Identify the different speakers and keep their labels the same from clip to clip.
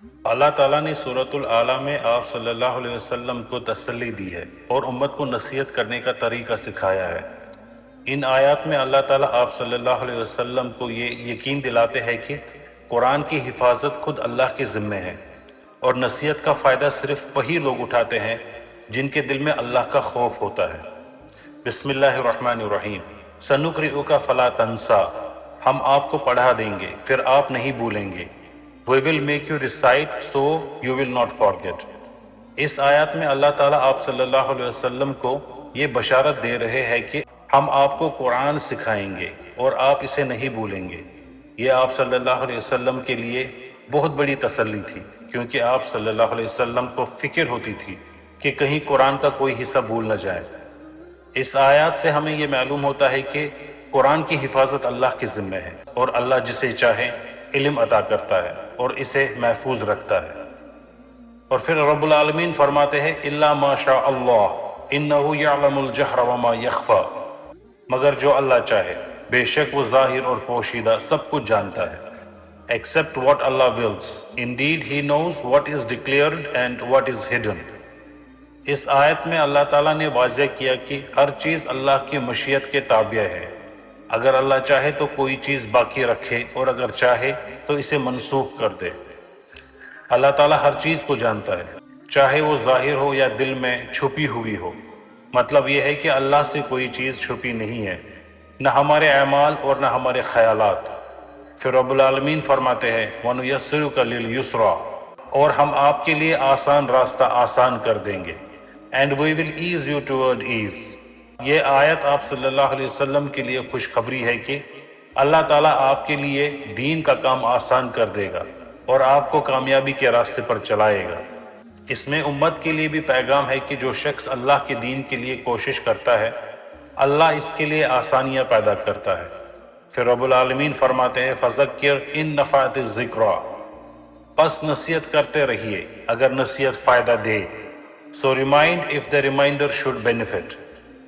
Speaker 1: اللہ تعالیٰ نے سورۃ العلیٰ میں آپ صلی اللہ علیہ وسلم کو تسلی دی ہے اور امت کو نصیحت کرنے کا طریقہ سکھایا ہے۔ ان آیات میں اللہ تعالیٰ آپ صلی اللہ علیہ وسلم کو یہ یقین دلاتے ہیں کہ قرآن کی حفاظت خود اللہ کے ذمے ہے، اور نصیحت کا فائدہ صرف وہی لوگ اٹھاتے ہیں جن کے دل میں اللہ کا خوف ہوتا ہے۔ بسم اللہ الرحمن الرحیم۔ سنقرئک فلا تنسیٰ، ہم آپ کو پڑھا دیں گے پھر آپ نہیں بھولیں گے۔ We will make you recite so you will not forget۔ اس آیات میں اللہ تعالیٰ آپ صلی اللہ علیہ وسلم کو یہ بشارت دے رہے ہیں کہ ہم آپ کو قرآن سکھائیں گے اور آپ اسے نہیں بھولیں گے۔ یہ آپ صلی اللہ علیہ وسلم کے لیے بہت بڑی تسلی تھی، کیونکہ آپ صلی اللہ علیہ وسلم کو فکر ہوتی تھی کہ کہیں قرآن کا کوئی حصہ بھول نہ جائے۔ اس آیات سے ہمیں یہ معلوم ہوتا ہے کہ قرآن کی حفاظت اللہ کے ذمہ ہے، اور اللہ جسے چاہے علم عطا کرتا ہے اور اسے محفوظ رکھتا ہے۔ اور پھر رب العالمین فرماتے ہیں الا ما شاء اللہ انہ یعلم الجہر وما یخفی، مگر جو اللہ چاہے بے شک وہ ظاہر اور پوشیدہ سب کچھ جانتا ہے۔ Except what Allah wills, indeed he knows what is declared and what is hidden۔ اس آیت میں اللہ تعالیٰ نے واضح کیا کہ ہر چیز اللہ کی مشیت کے تابع ہے۔ اگر اللہ چاہے تو کوئی چیز باقی رکھے، اور اگر چاہے تو اسے منسوخ کر دے۔ اللہ تعالیٰ ہر چیز کو جانتا ہے، چاہے وہ ظاہر ہو یا دل میں چھپی ہوئی ہو۔ مطلب یہ ہے کہ اللہ سے کوئی چیز چھپی نہیں ہے، نہ ہمارے اعمال اور نہ ہمارے خیالات۔ پھر رب العالمین فرماتے ہیں وَنُيَسِّرُكَ لِلْيُسْرَى، اور ہم آپ کے لیے آسان راستہ آسان کر دیں گے۔ And we will ease you toward ease۔ یہ آیت آپ صلی اللہ علیہ وسلم کے لیے خوشخبری ہے کہ اللہ تعالیٰ آپ کے لیے دین کا کام آسان کر دے گا اور آپ کو کامیابی کے راستے پر چلائے گا۔ اس میں امت کے لیے بھی پیغام ہے کہ جو شخص اللہ کے دین کے لیے کوشش کرتا ہے، اللہ اس کے لیے آسانیاں پیدا کرتا ہے۔ پھر رب العالمین فرماتے ہیں فَذَكِّرْ إِن نَفَعَتِ الذِّكْرَى، پس نصیحت کرتے رہیے اگر نصیحت فائدہ دے۔ So remind if the reminder should benefit۔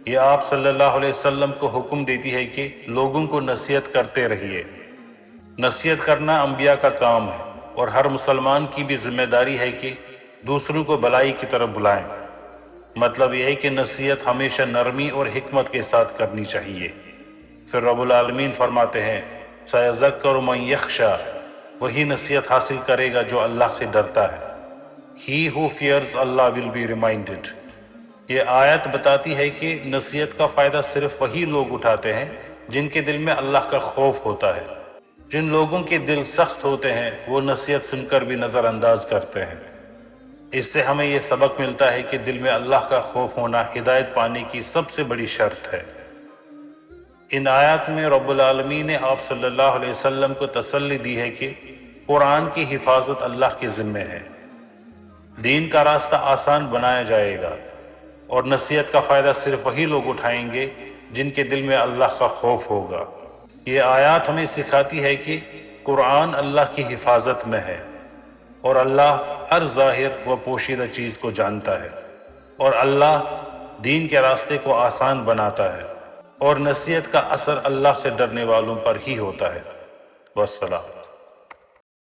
Speaker 1: یہ آپ صلی اللہ علیہ وسلم کو حکم دیتی ہے کہ لوگوں کو نصیحت کرتے رہیے۔ نصیحت کرنا انبیاء کا کام ہے، اور ہر مسلمان کی بھی ذمہ داری ہے کہ دوسروں کو بھلائی کی طرف بلائیں۔ مطلب یہ ہے کہ نصیحت ہمیشہ نرمی اور حکمت کے ساتھ کرنی چاہیے۔ پھر رب العالمین فرماتے ہیں سَيَذَكَّرُ مَن يَخْشَىٰ، وہی نصیحت حاصل کرے گا جو اللہ سے ڈرتا ہے۔ He who fears Allah will be reminded۔ یہ آیت بتاتی ہے کہ نصیحت کا فائدہ صرف وہی لوگ اٹھاتے ہیں جن کے دل میں اللہ کا خوف ہوتا ہے۔ جن لوگوں کے دل سخت ہوتے ہیں وہ نصیحت سن کر بھی نظر انداز کرتے ہیں۔ اس سے ہمیں یہ سبق ملتا ہے کہ دل میں اللہ کا خوف ہونا ہدایت پانے کی سب سے بڑی شرط ہے۔ ان آیات میں رب العالمین نے آپ صلی اللہ علیہ وسلم کو تسلی دی ہے کہ قرآن کی حفاظت اللہ کے ذمے ہے۔ دین کا راستہ آسان بنایا جائے گا، اور نصیحت کا فائدہ صرف وہی لوگ اٹھائیں گے جن کے دل میں اللہ کا خوف ہوگا۔ یہ آیات ہمیں سکھاتی ہے کہ قرآن اللہ کی حفاظت میں ہے، اور اللہ ہر ظاہر و پوشیدہ چیز کو جانتا ہے، اور اللہ دین کے راستے کو آسان بناتا ہے، اور نصیحت کا اثر اللہ سے ڈرنے والوں پر ہی ہوتا ہے۔ والسلام۔